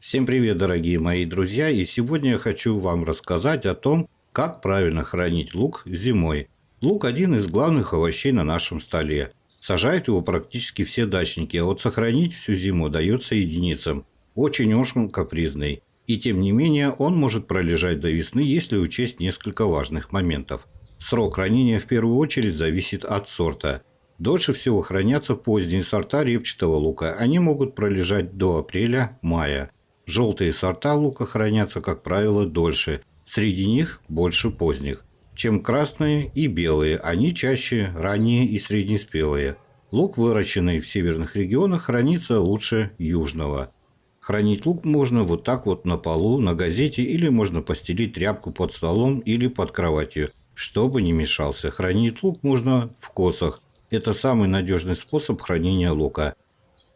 Всем привет, дорогие мои друзья! И сегодня я хочу вам рассказать о том, как правильно хранить лук зимой. Лук – один из главных овощей на нашем столе. Сажают его практически все дачники, а вот сохранить всю зиму дается единицам. Очень уж он капризный. И тем не менее, он может пролежать до весны, если учесть несколько важных моментов. Срок хранения в первую очередь зависит от сорта. Дольше всего хранятся поздние сорта репчатого лука. Они могут пролежать до апреля-мая. Желтые сорта лука хранятся, как правило, дольше. Среди них больше поздних, чем красные и белые. Они чаще ранние и среднеспелые. Лук, выращенный в северных регионах, хранится лучше южного. Хранить лук можно вот так вот на полу, на газете, или можно постелить тряпку под столом или под кроватью, чтобы не мешался. Хранить лук можно в косах. Это самый надежный способ хранения лука.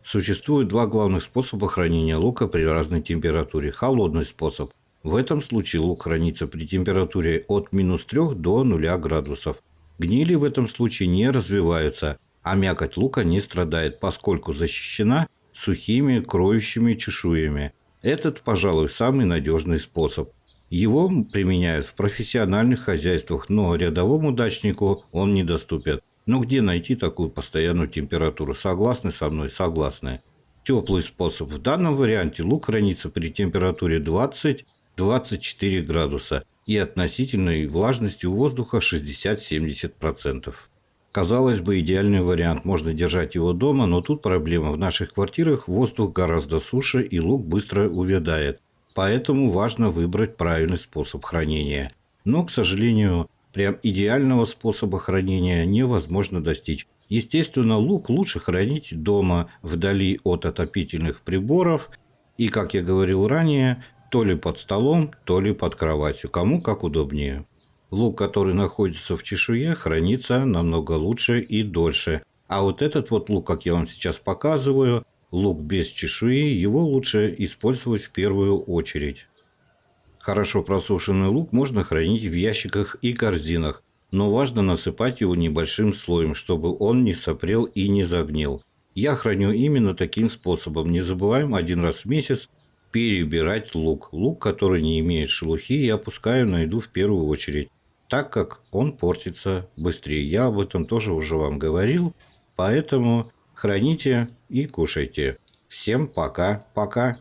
Существует два главных способа хранения лука при разной температуре. Холодный способ. В этом случае лук хранится при температуре от -3 до 0 градусов. Гнили в этом случае не развиваются, а мякоть лука не страдает, поскольку защищена сухими кроющими чешуями. Этот, пожалуй, самый надежный способ. Его применяют в профессиональных хозяйствах, но рядовому дачнику он недоступен. Но где найти такую постоянную температуру? Согласны со мной? Согласны. Теплый способ. В данном варианте лук хранится при температуре 20-24 градуса и относительной влажности воздуха 60-70%. Казалось бы, идеальный вариант. Можно держать его дома, но тут проблема. В наших квартирах воздух гораздо суше и лук быстро увядает. Поэтому важно выбрать правильный способ хранения. Но, к сожалению, прям идеального способа хранения невозможно достичь. Естественно, лук лучше хранить дома, вдали от отопительных приборов. И, как я говорил ранее, то ли под столом, то ли под кроватью. Кому как удобнее. Лук, который находится в чешуе, хранится намного лучше и дольше. А вот этот вот лук, как я вам сейчас показываю, лук без чешуи, его лучше использовать в первую очередь. Хорошо просушенный лук можно хранить в ящиках и корзинах, но важно насыпать его небольшим слоем, чтобы он не сопрел и не загнил. Я храню именно таким способом. Не забываем один раз в месяц перебирать лук. Лук, который не имеет шелухи, я опускаю на еду в первую очередь, так как он портится быстрее. Я об этом тоже уже вам говорил, поэтому храните и кушайте. Всем пока-пока.